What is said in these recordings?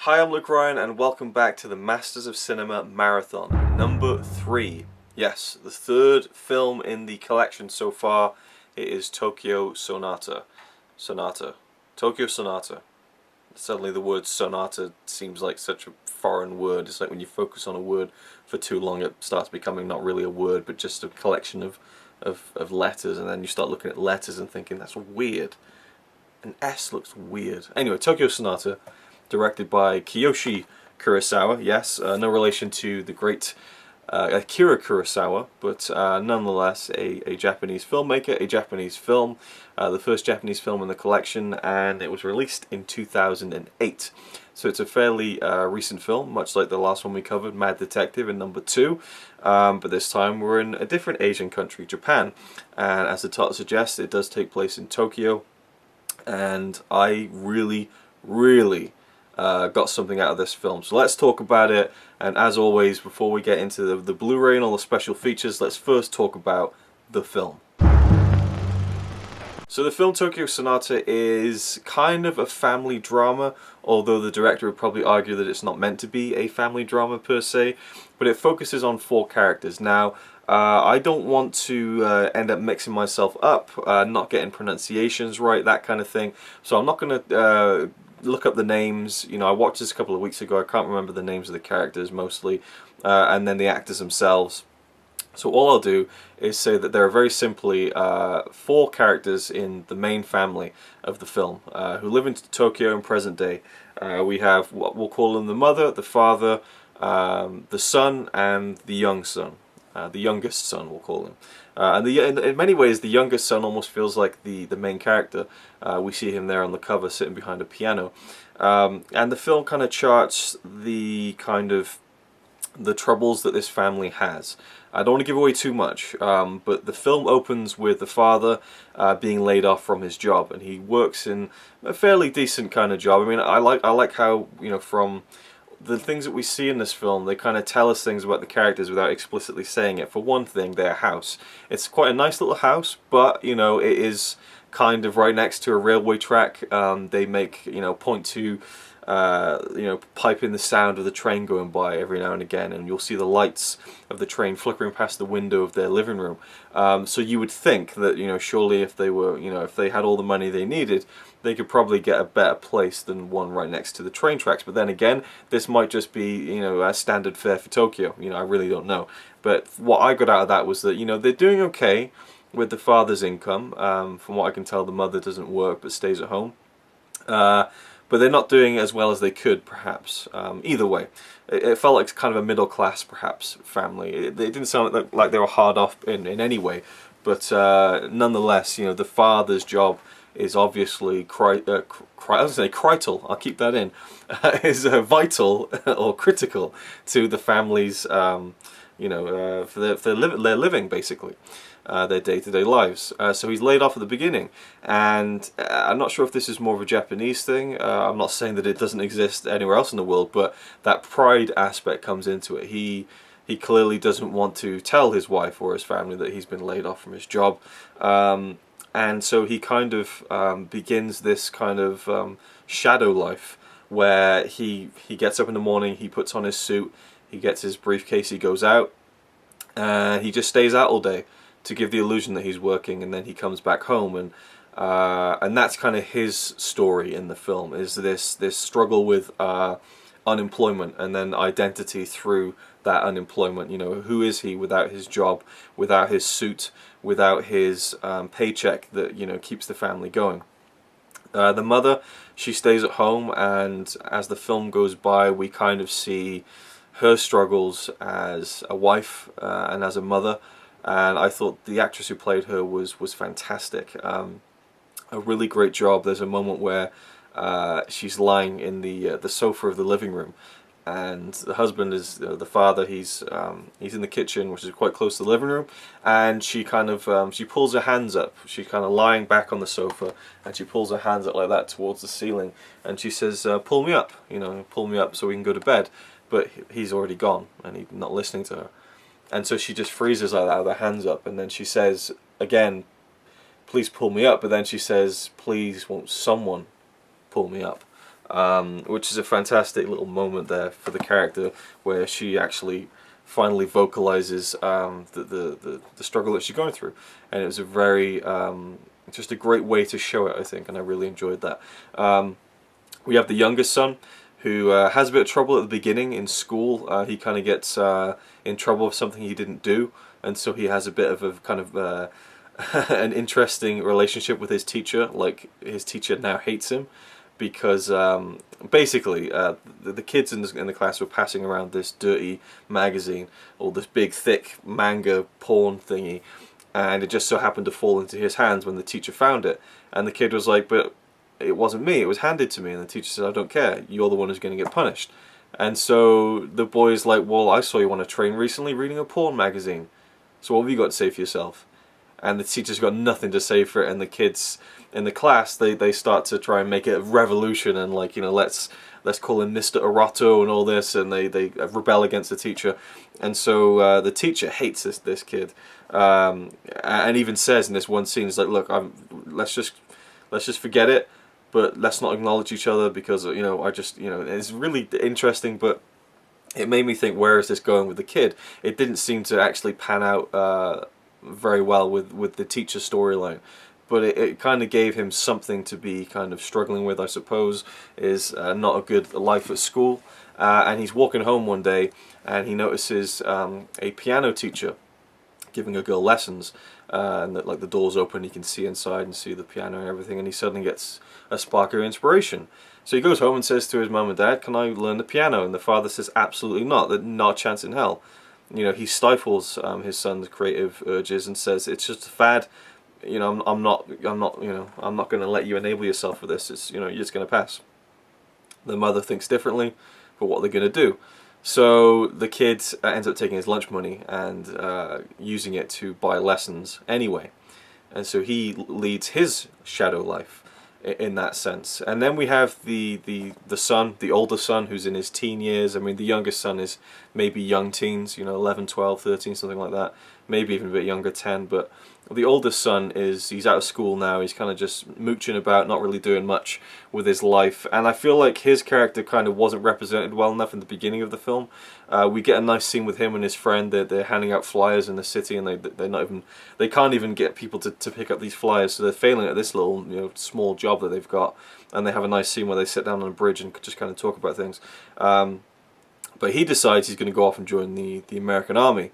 Hi, I'm Luke Ryan and welcome back to the Masters of Cinema Marathon, number 3. Yes, the third film in the collection so far. It is Tokyo Sonata. Tokyo Sonata. Suddenly the word sonata seems like such a foreign word. It's like when you focus on a word for too long it starts becoming not really a word but just a collection of letters, and then you start looking at letters and thinking that's weird. An S looks weird. Anyway, Tokyo Sonata, directed by Kiyoshi Kurosawa. Yes, no relation to the great Akira Kurosawa, but nonetheless a Japanese filmmaker, a Japanese film, the first Japanese film in the collection, and it was released in 2008. So it's a fairly recent film, much like the last one we covered, Mad Detective, in number 2. But this time we're in a different Asian country, Japan. And as the title suggests, it does take place in Tokyo. And I really got something out of this film. So let's talk about it, and as always, before we get into the Blu-ray and all the special features, let's first talk about the film. So the film Tokyo Sonata is kind of a family drama, although the director would probably argue that it's not meant to be a family drama per se, but it focuses on 4 characters. Now, I don't want to end up mixing myself up, not getting pronunciations right, that kind of thing, so I'm not going to look up the names. You know, I watched this a couple of weeks ago. I can't remember the names of the characters mostly, and then the actors themselves. So all I'll do is say that there are very simply 4 characters in the main family of the film who live in Tokyo in present day. We have what we'll call them the mother, the father, the son, and the young son. The youngest son, we'll call him. And in many ways, the youngest son almost feels like the main character. We see him there on the cover, sitting behind a piano. And the film kind of charts the troubles that this family has. I don't want to give away too much, but the film opens with the father being laid off from his job, and he works in a fairly decent kind of job. I mean, I like how, you know, from the things that we see in this film, they kind of tell us things about the characters without explicitly saying it. For one thing, their house. It's quite a nice little house, but, you know, it is kind of right next to a railway track. They make, you know, point to, you know, pipe in the sound of the train going by every now and again, and you'll see the lights of the train flickering past the window of their living room. So you would think that, you know, surely if they were, you know, if they had all the money they needed, they could probably get a better place than one right next to the train tracks. But then again, this might just be, you know, a standard fare for Tokyo. You know, I really don't know. But what I got out of that was that, you know, they're doing okay with the father's income. From what I can tell, the mother doesn't work but stays at home. But they're not doing as well as they could, perhaps. Either way, it felt like kind of a middle-class, perhaps, family. It didn't sound like they were hard off in any way. But nonetheless, you know, the father's job is obviously I was going to say crital, I'll keep that in, is vital or critical to the family's, you know, for their living, basically, their day-to-day lives. So he's laid off at the beginning, and I'm not sure if this is more of a Japanese thing. I'm not saying that it doesn't exist anywhere else in the world, but that pride aspect comes into it. He clearly doesn't want to tell his wife or his family that he's been laid off from his job. And so he kind of begins this kind of shadow life where he gets up in the morning, he puts on his suit, he gets his briefcase, he goes out, and he just stays out all day to give the illusion that he's working, and then he comes back home, and that's kind of his story in the film, is this struggle with unemployment and then identity through that unemployment. You know, who is he without his job, without his suit, without his paycheck that, you know, keeps the family going. The mother, she stays at home, and as the film goes by, we kind of see her struggles as a wife and as a mother. And I thought the actress who played her was fantastic. A really great job. There's a moment where she's lying in the sofa of the living room, and the husband is the father. He's in the kitchen, which is quite close to the living room, and she kind of she pulls her hands up. She's kind of lying back on the sofa, and she pulls her hands up like that towards the ceiling, and she says, "Pull me up, pull me up so we can go to bed." But he's already gone, and he's not listening to her, and so she just freezes like that with her hands up, and then she says again, "Please pull me up," but then she says, "Please, won't someone pull me up?" Which is a fantastic little moment there for the character, where she actually finally vocalizes the struggle that she's going through, and it was a very just a great way to show it, I think, and I really enjoyed that. We have the youngest son, who has a bit of trouble at the beginning in school. He kind of gets in trouble with something he didn't do, and so he has a bit of a kind of an interesting relationship with his teacher. Like, his teacher now hates him, because basically the kids in the class were passing around this dirty magazine, or this big thick manga porn thingy, and it just so happened to fall into his hands when the teacher found it, and the kid was like, "But it wasn't me, it was handed to me," and the teacher said, "I don't care, you're the one who's going to get punished." And so the boy's like, "Well, I saw you on a train recently reading a porn magazine, so what have you got to say for yourself?" And the teacher's got nothing to say for it, and the kids in the class, they start to try and make it a revolution, and like, let's call him Mr. Eroto and all this, and they rebel against the teacher. And so the teacher hates this kid, and even says in this one scene, it's like, "Look, let's just forget it, but let's not acknowledge each other, because I just it's really interesting." But it made me think, where is this going with the kid? It didn't seem to actually pan out very well with the teacher storyline, but it kind of gave him something to be kind of struggling with, I suppose, is not a good life at school. And he's walking home one day, and he notices a piano teacher giving a girl lessons, and that, like, the door's open, he can see inside and see the piano and everything, and he suddenly gets a spark of inspiration. So he goes home and says to his mum and dad, "Can I learn the piano?" And the father says, "Absolutely not, not a chance in hell." He stifles his son's creative urges and says, "It's just a fad. I'm not going to let you enable yourself with this. It's, you're just going to pass." The mother thinks differently, but what are they going to do? So the kid ends up taking his lunch money and using it to buy lessons anyway, and so he leads his shadow life in that sense. And then we have the son, the older son, who's in his teen years. I mean, the youngest son is maybe young teens, 11, 12, 13, something like that, maybe even a bit younger, 10. But the oldest son he's out of school now. He's kind of just mooching about, not really doing much with his life, and I feel like his character kind of wasn't represented well enough in the beginning of the film. We get a nice scene with him and his friend. They're handing out flyers in the city, and they can't even get people to pick up these flyers, so they're failing at this little small job that they've got. And they have a nice scene where they sit down on a bridge and just kind of talk about things. But he decides he's going to go off and join the American Army.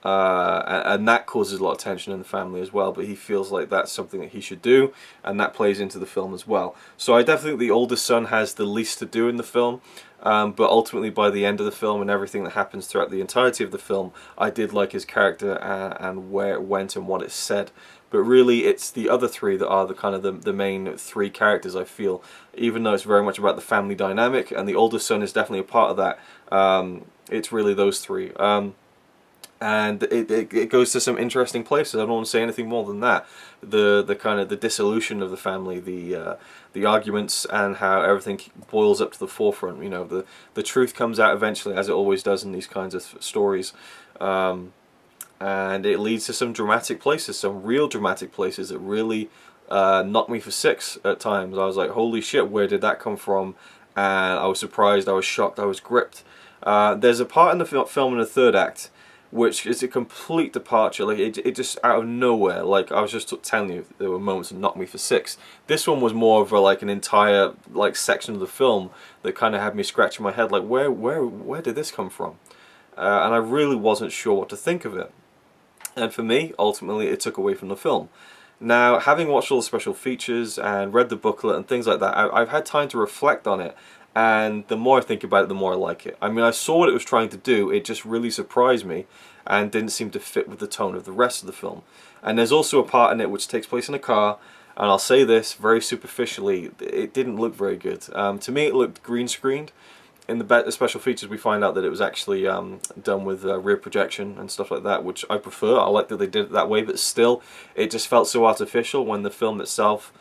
And that causes a lot of tension in the family as well, but he feels like that's something that he should do, and that plays into the film as well. So I definitely think the oldest son has the least to do in the film, but ultimately by the end of the film and everything that happens throughout the entirety of the film, I did like his character and where it went and what it said. But really, it's the other three that are the kind of the main three characters, I feel, even though it's very much about the family dynamic, and the oldest son is definitely a part of that. It's really those three. And it goes to some interesting places. I don't want to say anything more than that. The kind of the dissolution of the family, the arguments, and how everything boils up to the forefront. The truth comes out eventually, as it always does in these kinds of stories. And it leads to some dramatic places, some real dramatic places that really knocked me for six at times. I was like, holy shit, where did that come from? And I was surprised, I was shocked, I was gripped. There's a part in the film in the third act which is a complete departure. Like, it just out of nowhere. Like, I was just telling you, there were moments that knocked me for six. This one was more of an entire section of the film that kind of had me scratching my head, like, where did this come from? And I really wasn't sure what to think of it. And for me, ultimately, it took away from the film. Now, having watched all the special features and read the booklet and things like that, I've had time to reflect on it. And the more I think about it, the more I like it. I mean, I saw what it was trying to do. It just really surprised me and didn't seem to fit with the tone of the rest of the film. And there's also a part in it which takes place in a car. And I'll say this very superficially, it didn't look very good. To me, it looked green screened. in the special features, we find out that it was actually done with rear projection and stuff like that, which I prefer. I like that they did it that way, but still, it just felt so artificial when the film itself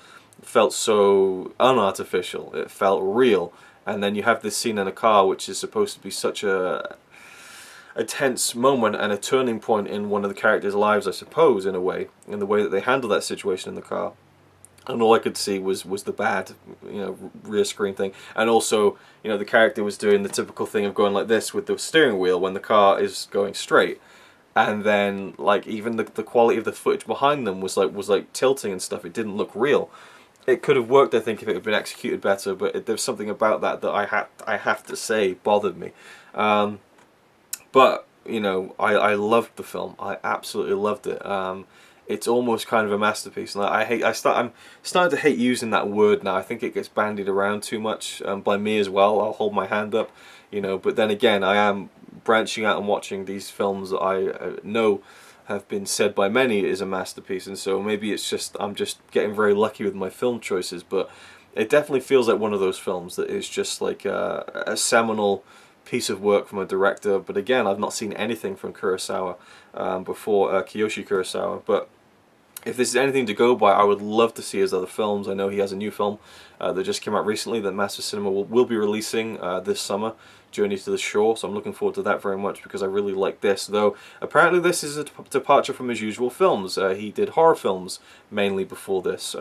felt so unartificial. It felt real. And then you have this scene in a car, which is supposed to be such a tense moment and a turning point in one of the characters' lives, I suppose, in a way, in the way that they handle that situation in the car. And all I could see was the bad, rear screen thing. And also, the character was doing the typical thing of going like this with the steering wheel when the car is going straight. And then, like, even the quality of the footage behind them was like tilting and stuff. It didn't look real. It could have worked, I think, if it had been executed better. But there's something about that I have to say bothered me. But I loved the film. I absolutely loved it. It's almost kind of a masterpiece, and I'm starting to hate using that word now. I think it gets bandied around too much by me as well. I'll hold my hand up, But then again, I am branching out and watching these films that I know have been said by many is a masterpiece, and so maybe it's just I'm just getting very lucky with my film choices. But it definitely feels like one of those films that is just like a seminal piece of work from a director. But again, I've not seen anything from Kurosawa before, Kiyoshi Kurosawa. But if this is anything to go by, I would love to see his other films. I know he has a new film that just came out recently that Master Cinema will be releasing this summer, Journey to the Shore, so I'm looking forward to that very much because I really like this. Though apparently this is a departure from his usual films. He did horror films mainly before this.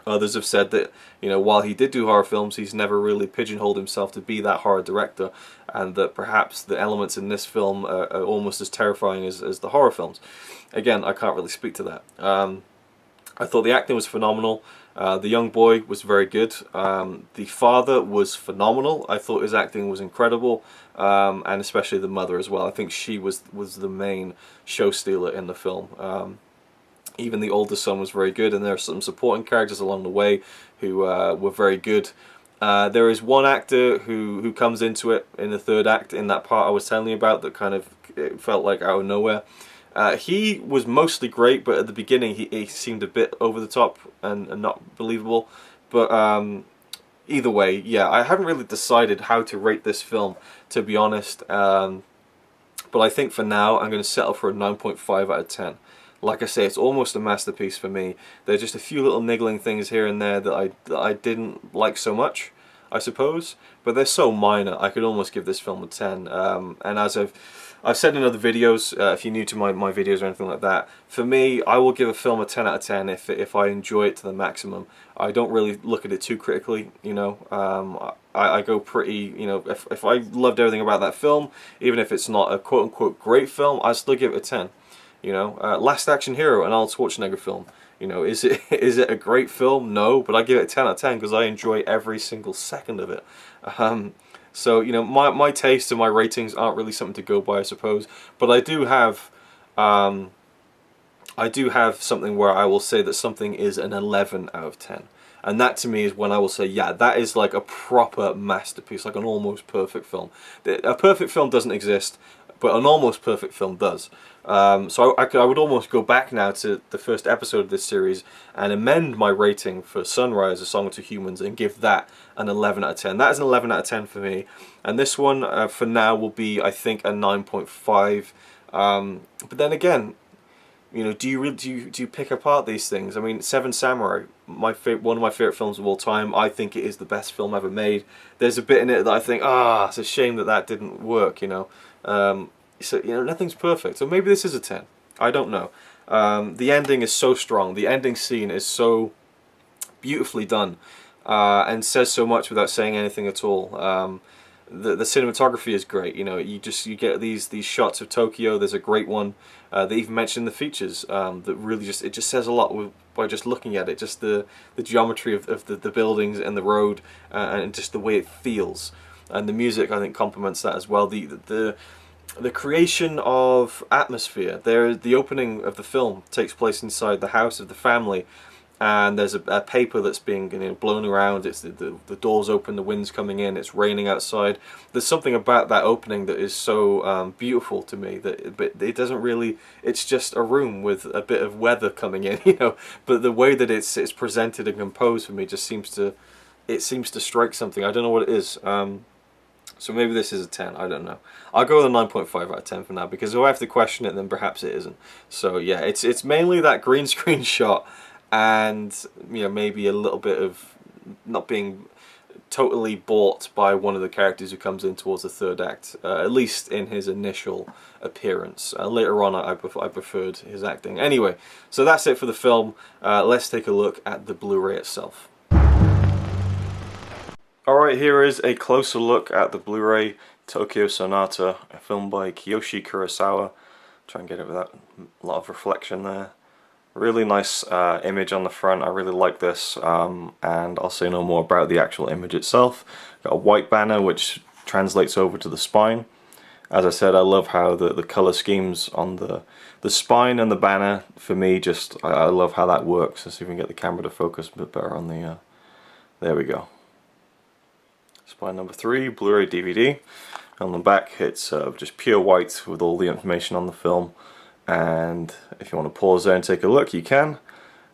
Others have said that, while he did do horror films, he's never really pigeonholed himself to be that horror director, and that perhaps the elements in this film are almost as terrifying as the horror films. Again, I can't really speak to that. I thought the acting was phenomenal. The young boy was very good. The father was phenomenal. I thought his acting was incredible, and especially the mother as well. I think she was the main show stealer in the film. Even the older son was very good, and there are some supporting characters along the way who were very good. There is one actor who comes into it in the third act, in that part I was telling you about, that kind of it felt like out of nowhere. He was mostly great, but at the beginning he seemed a bit over the top and not believable. But either way, yeah, I haven't really decided how to rate this film, to be honest. But I think for now I'm going to settle for a 9.5 out of 10. Like I say, it's almost a masterpiece for me. There's just a few little niggling things here and there that I didn't like so much, I suppose. But they're so minor, I could almost give this film a 10. And as I've said in other videos, if you're new to my videos or anything like that, for me, I will give a film a 10 out of 10 if I enjoy it to the maximum. I don't really look at it too critically, I go pretty, if I loved everything about that film, even if it's not a quote-unquote great film, I still give it a 10. Last Action Hero, an Arnold Schwarzenegger film. Is it a great film? No, but I give it a 10 out of 10 because I enjoy every single second of it. So my taste and my ratings aren't really something to go by, I suppose. But I do have something where I will say that something is an 11 out of 10. And that to me is when I will say, yeah, that is like a proper masterpiece, like an almost perfect film. A perfect film doesn't exist, but an almost perfect film does. So I would almost go back now to the first episode of this series and amend my rating for Sunrise, A Song of Two Humans, and give that an 11 out of 10. That is an 11 out of 10 for me. And this one, for now, will be, I think, a 9.5. But then again, do you pick apart these things? I mean, Seven Samurai, one of my favorite films of all time. I think it is the best film ever made. There's a bit in it that I think, it's a shame that didn't work. So nothing's perfect. So maybe this is a 10. I don't know. The ending is so strong. The ending scene is so beautifully done, and says so much without saying anything at all. The cinematography is great. You get these shots of Tokyo. There's a great one. They even mention the features that really it just says a lot by just looking at it. Just the geometry of the buildings and the road, and just the way it feels. And the music, I think, complements that as well. The creation of atmosphere. The opening of the film takes place inside the house of the family, and there's a paper that's being blown around. It's the doors open, the wind's coming in, it's raining outside. There's something about that opening that is so beautiful to me but it doesn't really. It's just a room with a bit of weather coming in, But the way that it's presented and composed for me just seems to strike something. I don't know what it is. So maybe this is a 10, I don't know. I'll go with a 9.5 out of 10 for now, because if I have to question it, then perhaps it isn't. So yeah, it's mainly that green screen shot, and you know, maybe a little bit of not being totally bought by one of the characters who comes in towards the third act, at least in his initial appearance. Later on I preferred his acting. Anyway, so that's it for the film. Let's take a look at the Blu-ray itself. Alright, here is a closer look at the Blu-ray Tokyo Sonata, a film by Kiyoshi Kurosawa. Try and get it with that, a lot of reflection there. Really nice image on the front. I really like this, and I'll say no more about the actual image itself. Got a white banner which translates over to the spine. As I said, I love how the color schemes on the spine and the banner, for me, just I love how that works. Let's see if we can get the camera to focus a bit better on the there we go. Spine number 3, Blu-ray DVD. On the back it's just pure white with all the information on the film, and if you want to pause there and take a look, you can.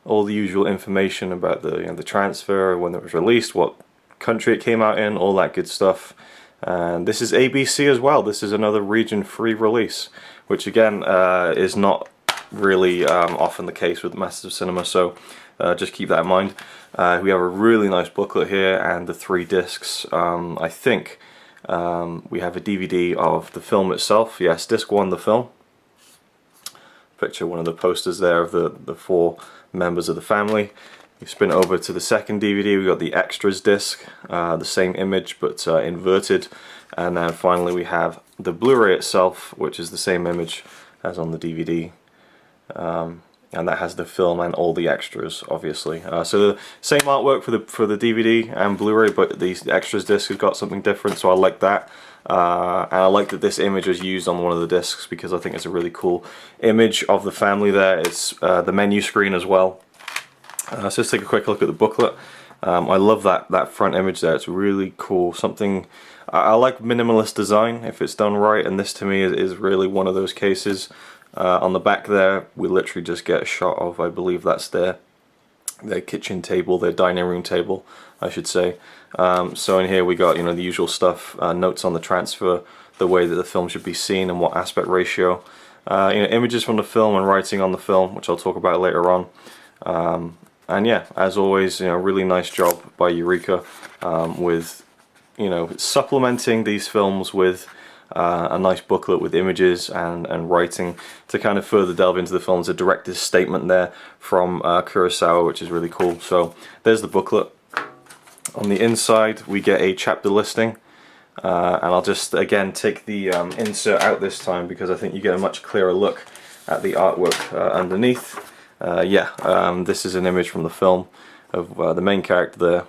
All the usual information about the the transfer, when it was released, what country it came out in, all that good stuff. And this is ABC as well. This is another region-free release, which again is not really often the case with Masters of Cinema, so just keep that in mind. We have a really nice booklet here and the 3 discs. I think we have a DVD of the film itself. Yes, disc 1, the film. Picture one of the posters there of the 4 members of the family. You spin it over to the second DVD, we got the extras disc, the same image but inverted, and then finally we have the Blu-ray itself, which is the same image as on the DVD, and that has the film and all the extras, obviously. So the same artwork for the DVD and Blu-ray, but the extras disc has got something different, so I like that. And I like that this image was used on one of the discs because I think it's a really cool image of the family there. It's the menu screen as well. So let's take a quick look at the booklet. I love that front image there. It's really cool. Something I like minimalist design if it's done right, and this to me is really one of those cases. On the back there, we literally just get a shot of, I believe that's their kitchen table, their dining room table, I should say. So in here we got the usual stuff, notes on the transfer, the way that the film should be seen and what aspect ratio, images from the film and writing on the film, which I'll talk about later on. And yeah, as always, really nice job by Eureka with supplementing these films with a nice booklet with images and writing to kind of further delve into the film. There's a director's statement there from Kurosawa, which is really cool. So there's the booklet. On the inside we get a chapter listing, and I'll just again take the insert out this time because I think you get a much clearer look at the artwork underneath. This is an image from the film of the main character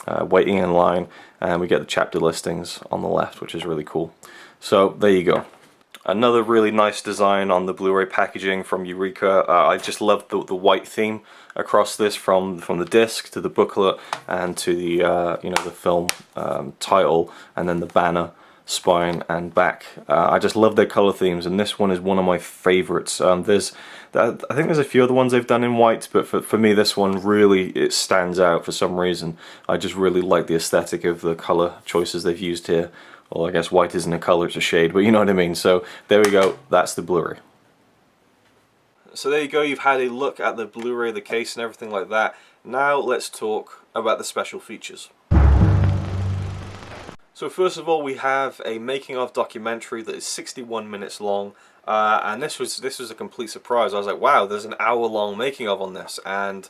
there waiting in line, and we get the chapter listings on the left, which is really cool. So there you go. Another really nice design on the Blu-ray packaging from Eureka. I just love the white theme across this, from the disc to the booklet and to the the film title, and then the banner, spine and back. I just love their color themes, and this one is one of my favorites. I think there's a few other ones they've done in white, but for me this one really, it stands out for some reason. I just really like the aesthetic of the color choices they've used here. Well, I guess white isn't a color, it's a shade, but you know what I mean. So there we go, that's the Blu-ray. So there you go, you've had a look at the Blu-ray, the case and everything like that. Now let's talk about the special features. So first of all, we have a making of documentary that is 61 minutes long, and this was a complete surprise. I was like, wow, there's an hour-long making of on this, and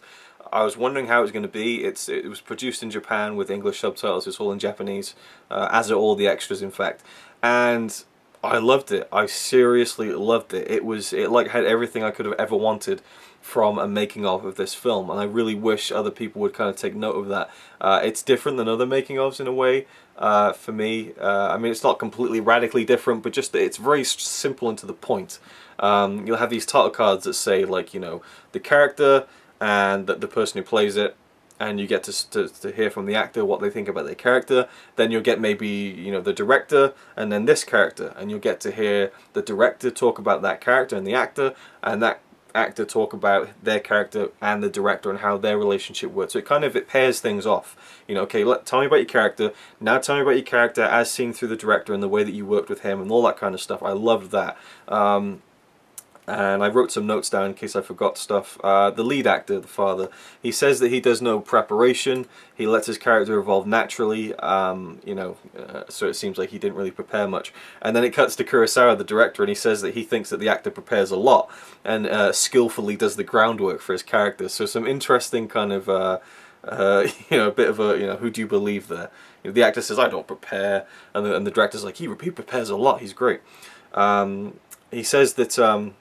I was wondering how it was going to be. It was produced in Japan with English subtitles. It's all in Japanese, as are all the extras, in fact. And I loved it. I seriously loved it. It like had everything I could have ever wanted from a making of this film, and I really wish other people would kind of take note of that. It's different than other making ofs in a way. For me, I mean, it's not completely radically different, but just it's very simple and to the point. You'll have these title cards that say, like, the character and the person who plays it, and you get to hear from the actor what they think about their character. Then you'll get maybe the director and then this character, and you'll get to hear the director talk about that character and the actor, and that actor talk about their character and the director and how their relationship works. So it pairs things off. You know, okay, tell me about your character. Now tell me about your character as seen through the director and the way that you worked with him and all that kind of stuff. I loved that. And I wrote some notes down in case I forgot stuff. The lead actor, the father, he says that he does no preparation. He lets his character evolve naturally, so it seems like he didn't really prepare much. And then it cuts to Kurosawa, the director, and he says that he thinks that the actor prepares a lot and skillfully does the groundwork for his character. So some interesting kind of, a bit of a, who do you believe there? You know, the actor says, I don't prepare, and the director's like, he prepares a lot, he's great. He says that...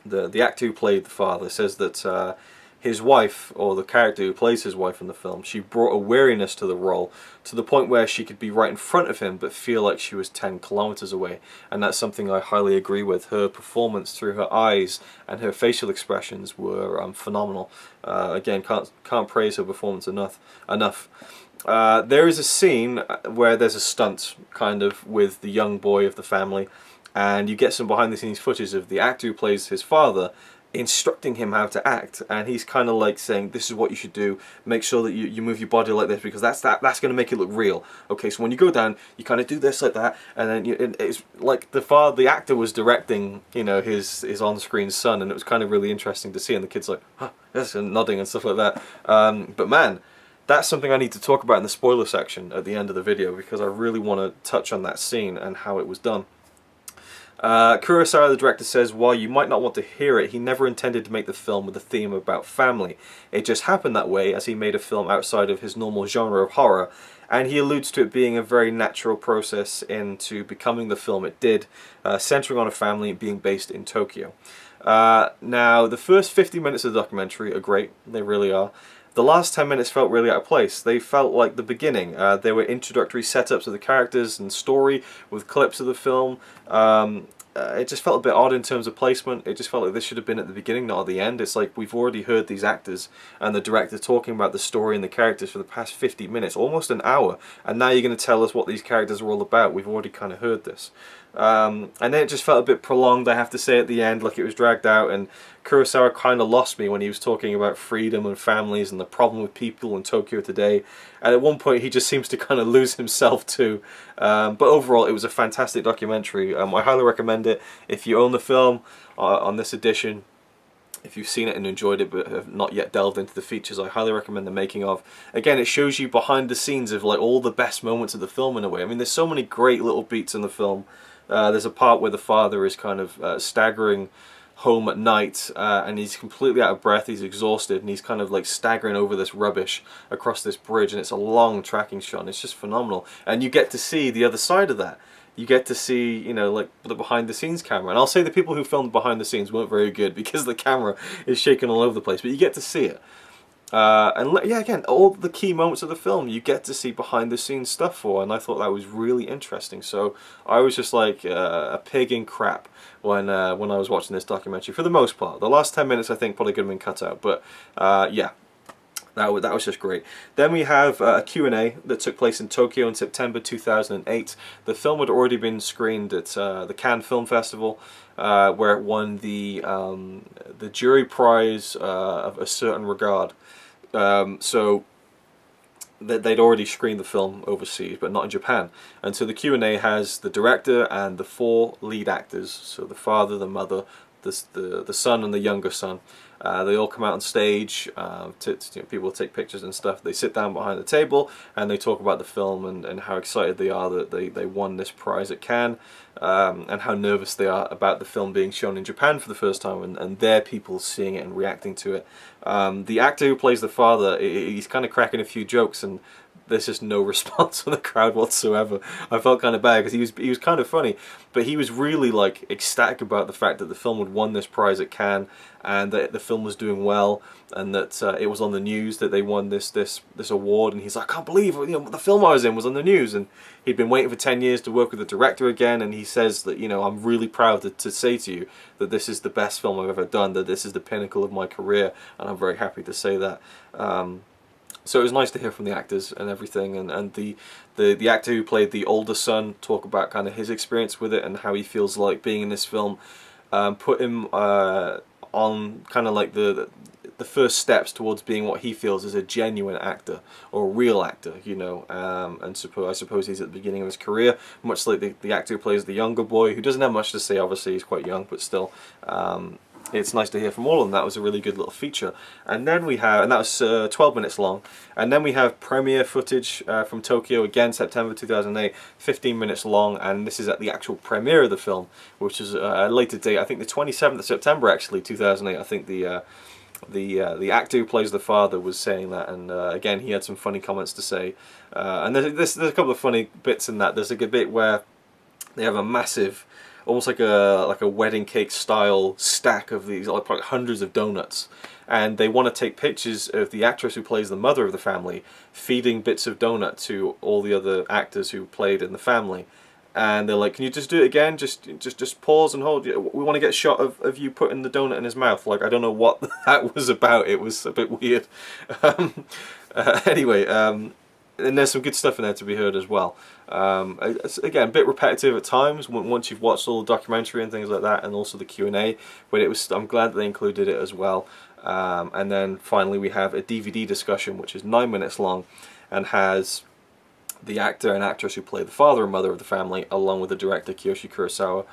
The actor who played the father says that his wife, or the character who plays his wife in the film, she brought a wariness to the role to the point where she could be right in front of him but feel like she was 10 kilometers away. And that's something I highly agree with. Her performance through her eyes and her facial expressions were phenomenal. Again, can't praise her performance enough. There is a scene where there's a stunt kind of with the young boy of the family, and you get some behind the scenes footage of the actor who plays his father instructing him how to act, and he's kind of like saying, this is what you should do, make sure that you move your body like this, because that's going to make it look real. Okay, so when you go down, you kind of do this like that, and then it's like the actor was directing, his on-screen son, and it was kind of really interesting to see, and the kid's like, huh, yes, and nodding and stuff like that. But man, that's something I need to talk about in the spoiler section at the end of the video, because I really want to touch on that scene and how it was done. Kurosawa, the director, says while you might not want to hear it, he never intended to make the film with a theme about family. It just happened that way as he made a film outside of his normal genre of horror, and he alludes to it being a very natural process into becoming the film it did, centering on a family being based in Tokyo. Now, the first 50 minutes of the documentary are great, they really are. The last 10 minutes felt really out of place. They felt like the beginning. There were introductory setups of the characters and story with clips of the film. It just felt a bit odd in terms of placement. It just felt like this should have been at the beginning, not at the end. It's like we've already heard these actors and the director talking about the story and the characters for the past 50 minutes, almost an hour, and now you're going to tell us what these characters are all about. We've already kind of heard this. And then it just felt a bit prolonged, I have to say, at the end, like it was dragged out, and Kurosawa kind of lost me when he was talking about freedom and families and the problem with people in Tokyo today, and at one point he just seems to kind of lose himself too. But overall, it was a fantastic documentary. I highly recommend it. If you own the film on this edition, if you've seen it and enjoyed it but have not yet delved into the features, I highly recommend the making of. Again, it shows you behind the scenes of like all the best moments of the film in a way. I mean, there's so many great little beats in the film. There's a part where the father is kind of staggering home at night, and he's completely out of breath, he's exhausted, and he's kind of like staggering over this rubbish across this bridge, and it's a long tracking shot, and it's just phenomenal. And you get to see the other side of that. You get to see, like the behind the scenes camera. And I'll say the people who filmed behind the scenes weren't very good because the camera is shaking all over the place, but you get to see it. And yeah, again, all the key moments of the film you get to see behind the scenes stuff for, and I thought that was really interesting. So I was just like a pig in crap when I was watching this documentary, for the most part. The last 10 minutes I think probably could have been cut out, but yeah. That was just great. Then we have a Q&A that took place in Tokyo in September 2008. The film had already been screened at the Cannes Film Festival, where it won the jury prize of a certain regard. So they'd already screened the film overseas, but not in Japan. And so the Q&A has the director and the 4 lead actors, so the father, the mother, the son and the younger son. They all come out on stage, people take pictures and stuff. They sit down behind the table and they talk about the film and how excited they are that they won this prize at Cannes, and how nervous they are about the film being shown in Japan for the first time and their people seeing it and reacting to it. The actor who plays the father, he's kind of cracking a few jokes, and there's just no response from the crowd whatsoever. I felt kind of bad because he was kind of funny, but he was really like ecstatic about the fact that the film had won this prize at Cannes, and that the film was doing well, and that it was on the news that they won this award. And he's like, I can't believe the film I was in was on the news, and he'd been waiting for 10 years to work with the director again. And he says that I'm really proud to say to you that this is the best film I've ever done, that this is the pinnacle of my career, and I'm very happy to say that. So it was nice to hear from the actors and everything, and the actor who played the older son talk about kind of his experience with it and how he feels like being in this film put him on kind of like the first steps towards being what he feels is a genuine actor or a real actor, you know. And I suppose he's at the beginning of his career, much like the actor who plays the younger boy, who doesn't have much to say. Obviously, he's quite young, but still. It's nice to hear from all of them. That was a really good little feature. And then we have, and that was 12 minutes long. And then we have premiere footage from Tokyo, again September 2008, 15 minutes long. And this is at the actual premiere of the film, which is a later date. I think the 27th of September, actually, 2008. I think the actor who plays the father was saying that, and again he had some funny comments to say. And there's a couple of funny bits in that. There's like a bit where they have a massive, almost like a wedding cake style stack of these, like probably hundreds of donuts, and they want to take pictures of the actress who plays the mother of the family feeding bits of donut to all the other actors who played in the family. And they're like, can you just do it again? Just pause and hold. We want to get a shot of you putting the donut in his mouth. Like, I don't know what that was about. It was a bit weird. Anyway, and there's some good stuff in there to be heard as well. It's, again, a bit repetitive at times once you've watched all the documentary and things like that, and also the Q&A. But I'm glad that they included it as well. And then finally we have a DVD discussion, which is 9 minutes long, and has the actor and actress who play the father and mother of the family, along with the director Kiyoshi Kurosawa,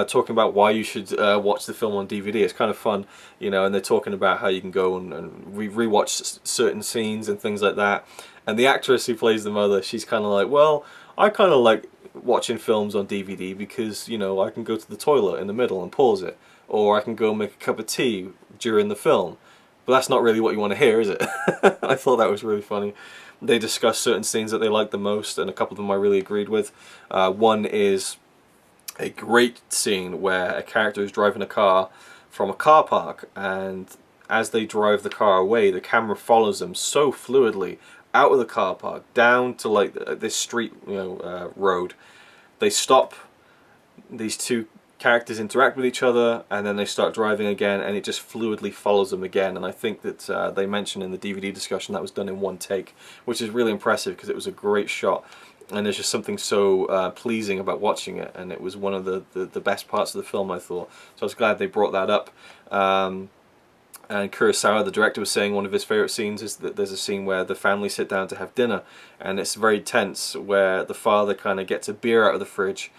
talking about why you should watch the film on DVD. It's kind of fun, you know, and they're talking about how you can go and re-watch certain scenes and things like that. And the actress who plays the mother, she's kind of like, well, I kind of like watching films on DVD because, you know, I can go to the toilet in the middle and pause it, or I can go make a cup of tea during the film. But that's not really what you want to hear, is it? I thought that was really funny. They discuss certain scenes that they like the most, and a couple of them I really agreed with. One is a great scene where a character is driving a car from a car park, and as they drive the car away, the camera follows them so fluidly out of the car park down to like this street, you know, road. They stop, these two characters interact with each other, and then they start driving again, and it just fluidly follows them again. And I think that they mentioned in the DVD discussion that was done in one take, which is really impressive because it was a great shot, and there's just something so pleasing about watching it, and it was one of the best parts of the film, I thought. So I was glad they brought that up. And Kurosawa, the director, was saying one of his favourite scenes is that there's a scene where the family sit down to have dinner, and it's very tense, where the father kind of gets a beer out of the fridge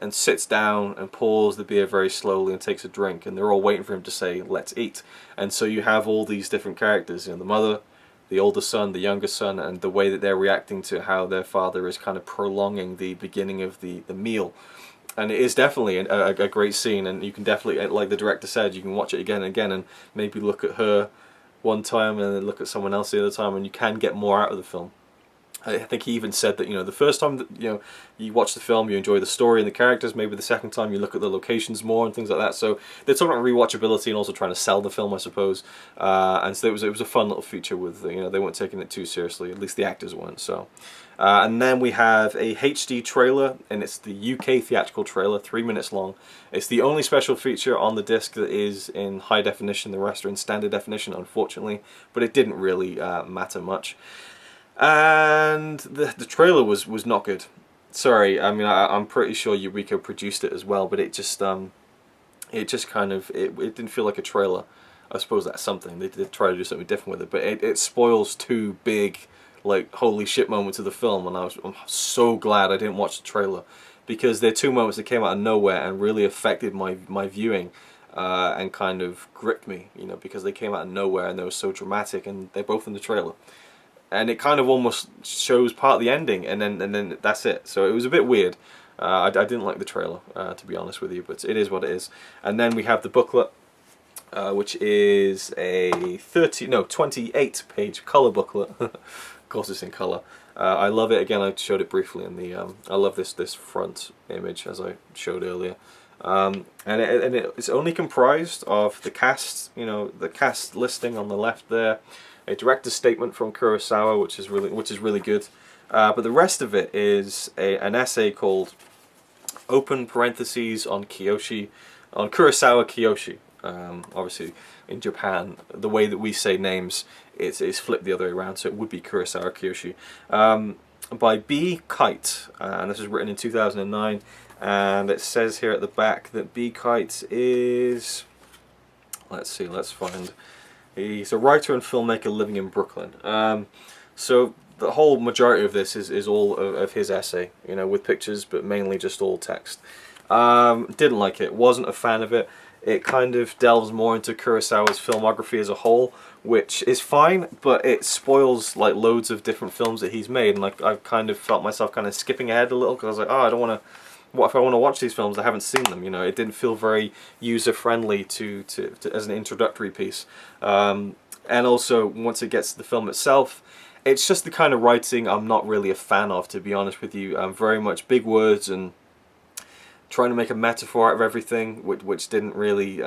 and sits down and pours the beer very slowly and takes a drink, and they're all waiting for him to say, let's eat. And so you have all these different characters, you know, the mother, the older son, the younger son, and the way that they're reacting to how their father is kind of prolonging the beginning of the meal. And it is definitely a great scene, and you can definitely, like the director said, you can watch it again and again, and maybe look at her one time and then look at someone else the other time, and you can get more out of the film. I think he even said that, you know, the first time that, you know, you watch the film, you enjoy the story and the characters. Maybe the second time you look at the locations more and things like that. So they're talking about rewatchability and also trying to sell the film, I suppose. And so it was a fun little feature with, you know, they weren't taking it too seriously. At least the actors weren't. So, and then we have a HD trailer, and it's the UK theatrical trailer, 3 minutes long. It's the only special feature on the disc that is in high definition. The rest are in standard definition, unfortunately. But it didn't really matter much. And the trailer was not good. Sorry, I mean I'm pretty sure Eureka produced it as well, but it just kind of it didn't feel like a trailer. I suppose that's something. They did try to do something different with it, but it spoils two big, like, holy shit moments of the film, and I'm so glad I didn't watch the trailer, because they're two moments that came out of nowhere and really affected my viewing. And kind of gripped me, you know, because they came out of nowhere and they were so dramatic, and they're both in the trailer. And it kind of almost shows part of the ending, and then that's it. So it was a bit weird. I didn't like the trailer, to be honest with you, but it is what it is. And then we have the booklet, which is a 28-page color booklet. Of course, it's in color. I love it. Again, I showed it briefly in the. I love this front image, as I showed earlier. And it's only comprised of the cast. You know, the cast listing on the left there. A director's statement from Kurosawa, which is really good, but the rest of it is an essay called "Open Parentheses on Kurosawa Kiyoshi." Obviously, in Japan, the way that we say names it's flipped the other way around, so it would be Kurosawa Kiyoshi, by B. Kite, and this was written in 2009. And it says here at the back that B. Kite is Let's see, let's find. He's a writer and filmmaker living in Brooklyn. So the whole majority of this is all of his essay, you know, with pictures, but mainly just all text. Didn't like it, wasn't a fan of it. It kind of delves more into Kurosawa's filmography as a whole, which is fine, but it spoils like loads of different films that he's made, and like I've kind of felt myself kind of skipping ahead a little, because I was like, oh, I don't want to. What if I want to watch these films? I haven't seen them. You know, it didn't feel very user friendly to as an introductory piece. And also, once it gets to the film itself, it's just the kind of writing I'm not really a fan of, to be honest with you. Very much big words and trying to make a metaphor out of everything, which didn't really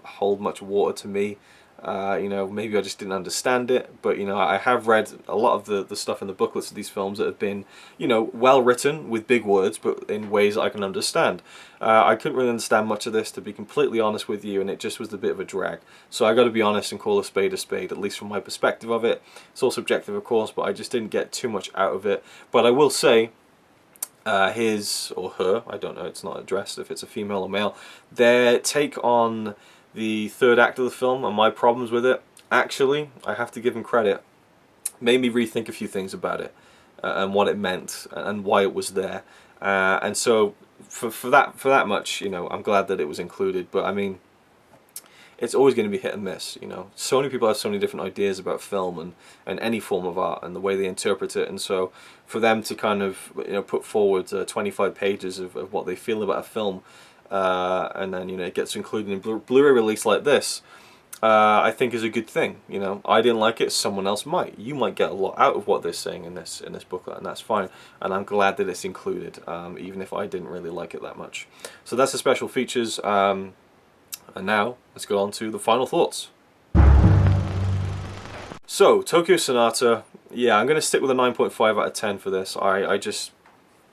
hold much water to me. You know, maybe I just didn't understand it, but you know, I have read a lot of the stuff in the booklets of these films that have been, you know, well written with big words, but in ways that I can understand. I couldn't really understand much of this, to be completely honest with you, and it just was a bit of a drag. So I got to be honest and call a spade, at least from my perspective of it. It's all subjective, of course, but I just didn't get too much out of it. But I will say, his or her, I don't know, it's not addressed if it's a female or male, their take on the third act of the film and my problems with it, actually, I have to give him credit, made me rethink a few things about it and what it meant and why it was there. And so for that much, you know, I'm glad that it was included. But I mean, it's always going to be hit and miss, you know. So many people have so many different ideas about film and any form of art and the way they interpret it, and so for them to kind of, you know, put forward 25 pages of what they feel about a film, and then, you know, it gets included in Blu-ray release like this, I think is a good thing. You know, I didn't like it, someone else might. You might get a lot out of what they're saying in this booklet, and that's fine. And I'm glad that it's included, even if I didn't really like it that much. So that's the special features. And now, let's go on to the final thoughts. So, Tokyo Sonata, yeah, I'm going to stick with a 9.5 out of 10 for this. I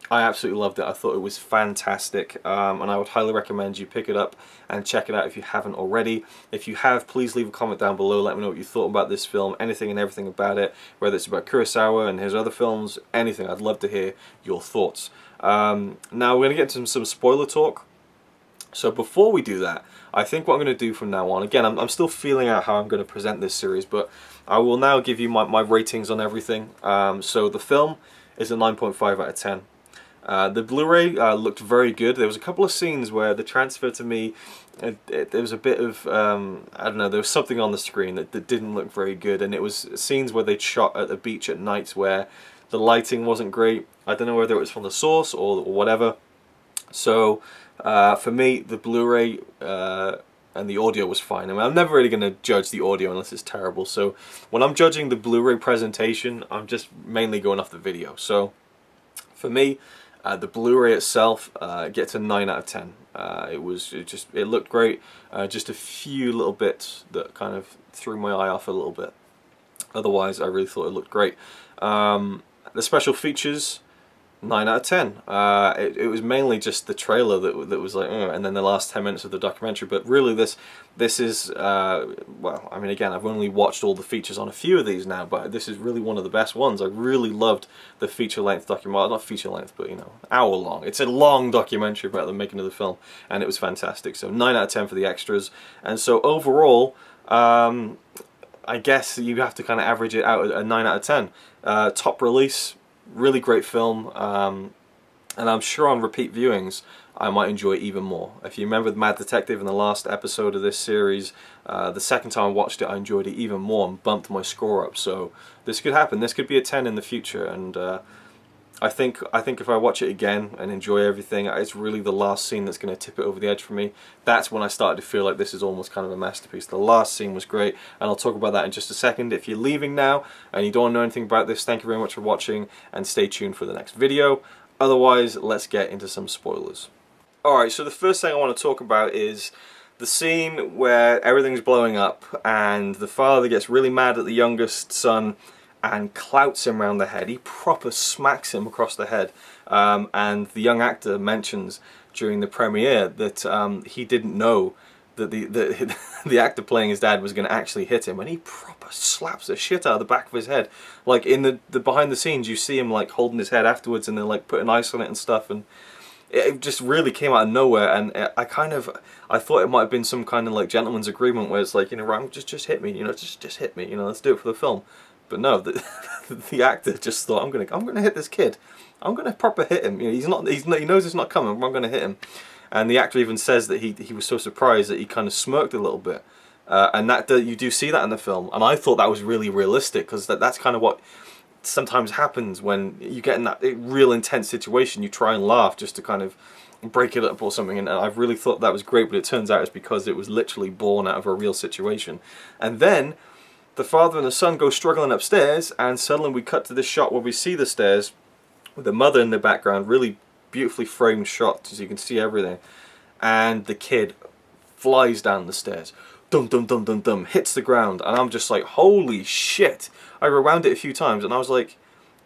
absolutely loved it. I thought it was fantastic, and I would highly recommend you pick it up and check it out if you haven't already. If you have, please leave a comment down below. Let me know what you thought about this film, anything and everything about it, whether it's about Kurosawa and his other films, anything. I'd love to hear your thoughts. Now, we're going to get into some spoiler talk. So before we do that, I think what I'm going to do from now on, again, I'm still feeling out how I'm going to present this series, but I will now give you my ratings on everything. So the film is a 9.5 out of 10. The Blu-ray looked very good. There was a couple of scenes where the transfer to me, there was a bit of, I don't know, there was something on the screen that didn't look very good, and it was scenes where they'd shot at the beach at night where the lighting wasn't great. I don't know whether it was from the source or whatever. So for me, the Blu-ray and the audio was fine. I mean, I'm never really going to judge the audio unless it's terrible. So when I'm judging the Blu-ray presentation, I'm just mainly going off the video. So for me, the Blu-ray itself gets a 9 out of 10. It looked great. Just a few little bits that kind of threw my eye off a little bit. Otherwise, I really thought it looked great. The special features, 9 out of 10. It was mainly just the trailer that was like, and then the last 10 minutes of the documentary. But really, this is, well, I mean, again, I've only watched all the features on a few of these now, but this is really one of the best ones. I really loved the feature-length documentary. Well, not feature-length, but, you know, hour-long. It's a long documentary about the making of the film, and it was fantastic. So 9 out of 10 for the extras. And so overall, I guess you have to kind of average it out at a 9 out of 10. Top release. Really great film, and I'm sure on repeat viewings I might enjoy it even more. If you remember the Mad Detective in the last episode of this series, the second time I watched it I enjoyed it even more and bumped my score up. So this could happen. This could be a 10 in the future, and I think if I watch it again and enjoy everything, it's really the last scene that's going to tip it over the edge for me. That's when I started to feel like this is almost kind of a masterpiece. The last scene was great, and I'll talk about that in just a second. If you're leaving now and you don't know anything about this, thank you very much for watching, and stay tuned for the next video. Otherwise, let's get into some spoilers. Alright, so the first thing I want to talk about is the scene where everything's blowing up and the father gets really mad at the youngest son and clouts him around the head. He proper smacks him across the head. And the young actor mentions during the premiere that he didn't know that the actor playing his dad was going to actually hit him, and he proper slaps the shit out of the back of his head. Like in the behind the scenes, you see him like holding his head afterwards, and they're like putting ice on it and stuff, and it just really came out of nowhere, and I thought it might have been some kind of like gentleman's agreement where it's like, you know, right, just hit me, you know, just hit me, you know, let's do it for the film. But no, the actor just thought, I'm gonna hit this kid, I'm gonna proper hit him. You know, he knows it's not coming, but I'm gonna hit him. And the actor even says that he was so surprised that he kind of smirked a little bit, and that you do see that in the film, and I thought that was really realistic, because that's kind of what sometimes happens when you get in that real intense situation. You try and laugh just to kind of break it up or something, and I really thought that was great, but it turns out it's because it was literally born out of a real situation. And then the father and the son go struggling upstairs, and suddenly we cut to this shot where we see the stairs with the mother in the background, really beautifully framed shot so you can see everything, and the kid flies down the stairs, dum dum dum dum dum, hits the ground, and I'm just like, holy shit. I rewound it a few times and I was like,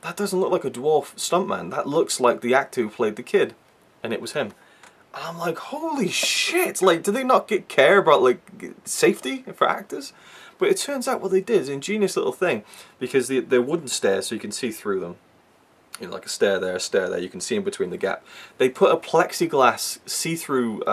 that doesn't look like a dwarf stuntman, that looks like the actor who played the kid, and it was him. And I'm like, holy shit, like, do they not care about like safety for actors? But it turns out what they did is an ingenious little thing, because they're wooden stairs so you can see through them. You know, like a stair there, you can see in between the gap. They put a plexiglass see-through,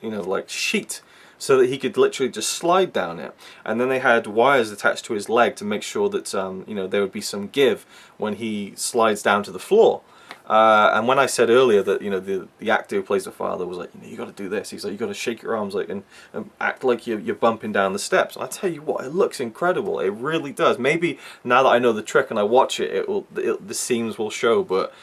you know, like sheet, so that he could literally just slide down it. And then they had wires attached to his leg to make sure that, you know, there would be some give when he slides down to the floor. And when I said earlier that, you know, the actor who plays the father was like, you know, you got to do this. He's like, you got to shake your arms like and act like you're bumping down the steps. And I tell you what, it looks incredible. It really does. Maybe now that I know the trick and I watch it, the seams will show. But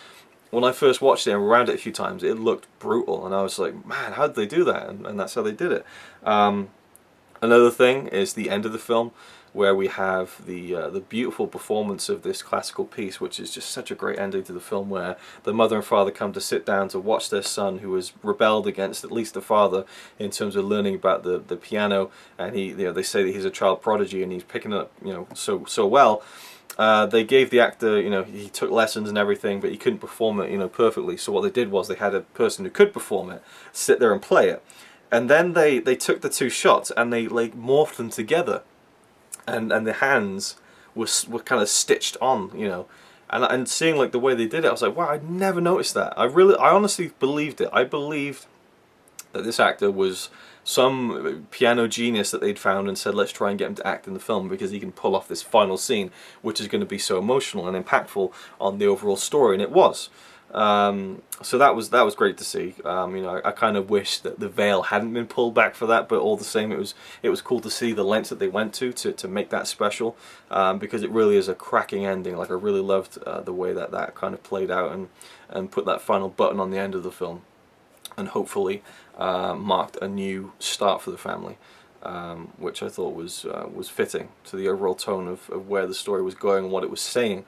when I first watched it and rewound it a few times, it looked brutal, and I was like, man, how did they do that? And that's how they did it. Another thing is the end of the film, where we have the beautiful performance of this classical piece, which is just such a great ending to the film, where the mother and father come to sit down to watch their son, who has rebelled against at least the father in terms of learning about the piano, and you know, they say that he's a child prodigy and he's picking it up, you know, so well. They gave the actor, you know, he took lessons and everything, but he couldn't perform it, you know, perfectly. So what they did was they had a person who could perform it sit there and play it, and then they took the two shots and they like morphed them together. And the hands were kind of stitched on, you know, and seeing like the way they did it, I was like, wow, I'd never noticed that. I honestly believed it. I believed that this actor was some piano genius that they'd found and said, let's try and get him to act in the film because he can pull off this final scene, which is going to be so emotional and impactful on the overall story, and it was. So that was great to see. You know, I kind of wish that the veil hadn't been pulled back for that, but all the same, it was cool to see the lengths that they went to make that special, because it really is a cracking ending. Like, I really loved the way that kind of played out and put that final button on the end of the film, and hopefully marked a new start for the family, which I thought was fitting to the overall tone of where the story was going and what it was saying.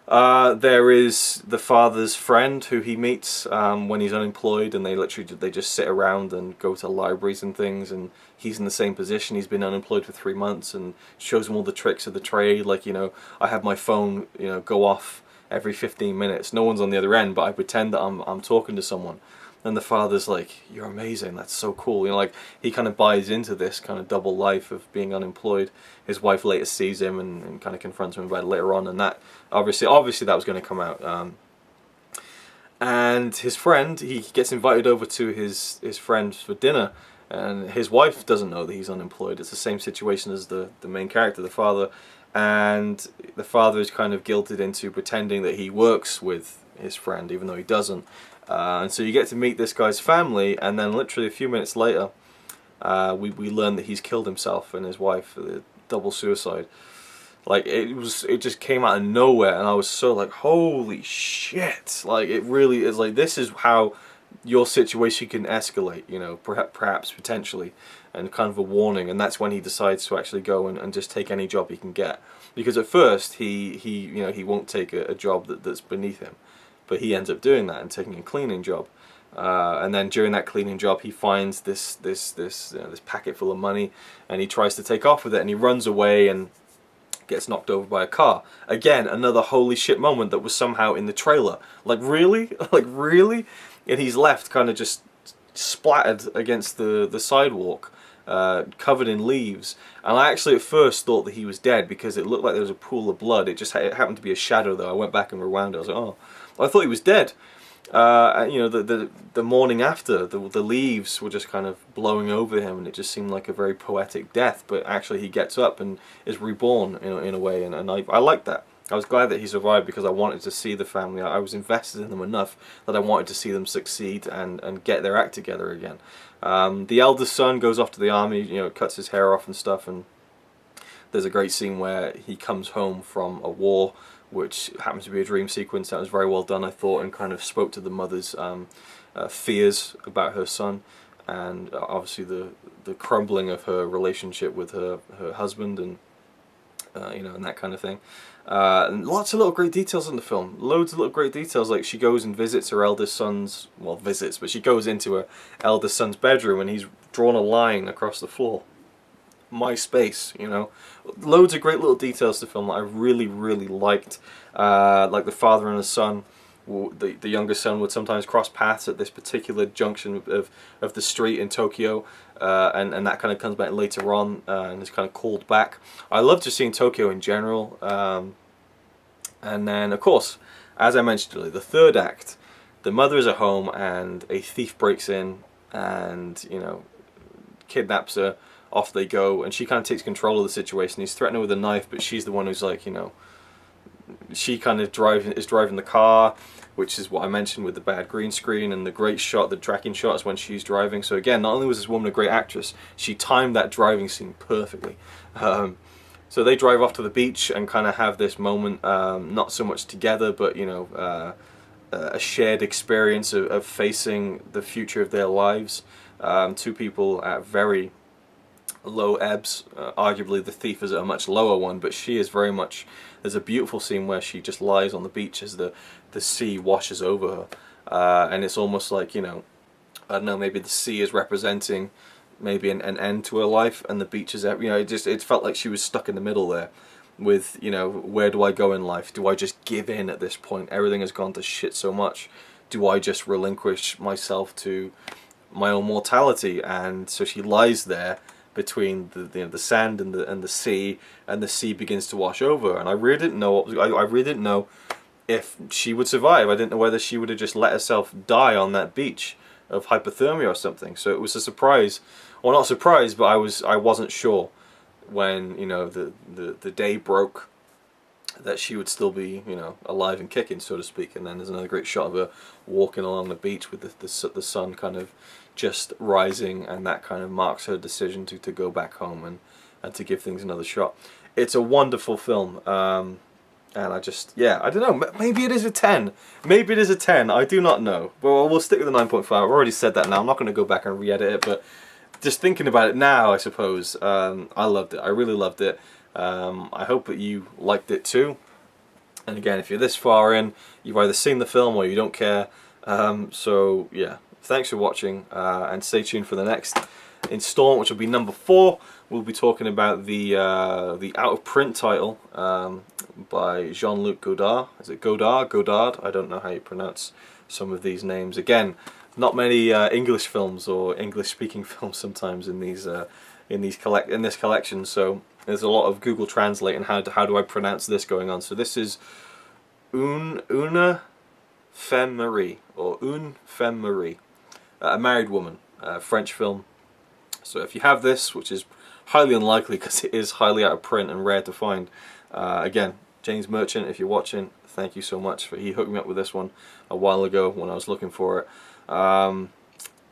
There is the father's friend who he meets when he's unemployed, and they just sit around and go to libraries and things, and he's in the same position. He's been unemployed for 3 months, and shows him all the tricks of the trade. Like, you know, I have my phone, you know, go off every 15 minutes. No one's on the other end, but I pretend that I'm talking to someone. And the father's like, you're amazing, that's so cool. You know, like, he kind of buys into this kind of double life of being unemployed. His wife later sees him and kind of confronts him about it later on, and that obviously that was going to come out. And his friend, he gets invited over to his friend for dinner, and his wife doesn't know that he's unemployed. It's the same situation as the main character, the father, and the father is kind of guilted into pretending that he works with his friend, even though he doesn't. And so you get to meet this guy's family, and then literally a few minutes later, we learn that he's killed himself and his wife, double suicide. Like, it just came out of nowhere, and I was so like, holy shit! Like, it really is like, this is how your situation can escalate, you know, perhaps potentially, and kind of a warning. And that's when he decides to actually go and just take any job he can get, because at first he won't take a job that's beneath him. But he ends up doing that and taking a cleaning job, and then during that cleaning job, he finds this packet full of money, and he tries to take off with it, and he runs away and gets knocked over by a car. Again, another holy shit moment that was somehow in the trailer. Like, really, like, really, and he's left kind of just splattered against the sidewalk, covered in leaves. And I actually at first thought that he was dead because it looked like there was a pool of blood. It happened to be a shadow, though. I went back and rewound it. I was like, oh. I thought he was dead, you know, the morning after, the leaves were just kind of blowing over him, and it just seemed like a very poetic death. But actually, he gets up and is reborn in a way, and I like that. I was glad that he survived because I wanted to see the family. I was invested in them enough that I wanted to see them succeed and get their act together again. The eldest son goes off to the army, you know, cuts his hair off and stuff, and there's a great scene where he comes home from a war, which happens to be a dream sequence that was very well done, I thought, and kind of spoke to the mother's fears about her son, and obviously the crumbling of her relationship with her husband, and you know, and that kind of thing. And lots of little great details in the film. Loads of little great details, like she goes and visits her eldest son's, well, visits, but she goes into her eldest son's bedroom and he's drawn a line across the floor. My space, you know. Loads of great little details to the film that I really, really liked. Like the father and the son. The younger son would sometimes cross paths at this particular junction of the street in Tokyo, and that kind of comes back later on, and is kind of called back. I love just seeing Tokyo in general, and then of course, as I mentioned earlier, the third act, the mother is at home and a thief breaks in and, you know, kidnaps her. Off they go, and she kind of takes control of the situation. He's threatening her with a knife, but she's the one who's like, you know, she kind of is driving the car, which is what I mentioned with the bad green screen and the great shot, the tracking shots when she's driving. So again, not only was this woman a great actress, she timed that driving scene perfectly. So they drive off to the beach and kind of have this moment, not so much together, but, you know, a shared experience of facing the future of their lives. Two people at very low ebbs. Arguably the thief is at a much lower one, but she is very much, there's a beautiful scene where she just lies on the beach as the sea washes over her, and it's almost like, you know, I don't know, maybe the sea is representing maybe an end to her life, and the beach is, you know, it felt like she was stuck in the middle there with, you know, where do I go in life? Do I just give in at this point? Everything has gone to shit so much. Do I just relinquish myself to my own mortality? And so she lies there between the sand and the sea, and the sea begins to wash over. And I really didn't know I really didn't know if she would survive. I didn't know whether she would have just let herself die on that beach of hypothermia or something. So it was a surprise, well, not a surprise, but I wasn't sure when, you know, the day broke that she would still be, you know, alive and kicking, so to speak. And then there's another great shot of her walking along the beach with the sun kind of just rising, and that kind of marks her decision to go back home and to give things another shot. It's a wonderful film, and I just, yeah, I don't know, maybe it is a 10, maybe it is a 10, I do not know, but we'll stick with the 9.5, I've already said that now, I'm not going to go back and re-edit it, but just thinking about it now, I suppose, I loved it, I really loved it. I hope that you liked it too, and again, if you're this far in, you've either seen the film or you don't care, so yeah. Thanks for watching, and stay tuned for the next installment, which will be number 4. We'll be talking about the out-of-print title by Jean-Luc Godard. Is it Godard? Godard? I don't know how you pronounce some of these names. Again, not many English films or English-speaking films sometimes in this collection. So there's a lot of Google Translate and how do I pronounce this going on. So this is Une Femme Marie, or Une Femme Marie. A married woman, French film. So if you have this, which is highly unlikely because it is highly out of print and rare to find, again, James Merchant, if you're watching, thank you so much. He hooked me up with this one a while ago when I was looking for it.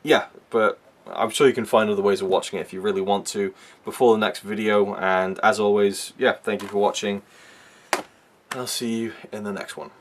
Yeah, but I'm sure you can find other ways of watching it if you really want to before the next video. And as always, yeah, thank you for watching. I'll see you in the next one.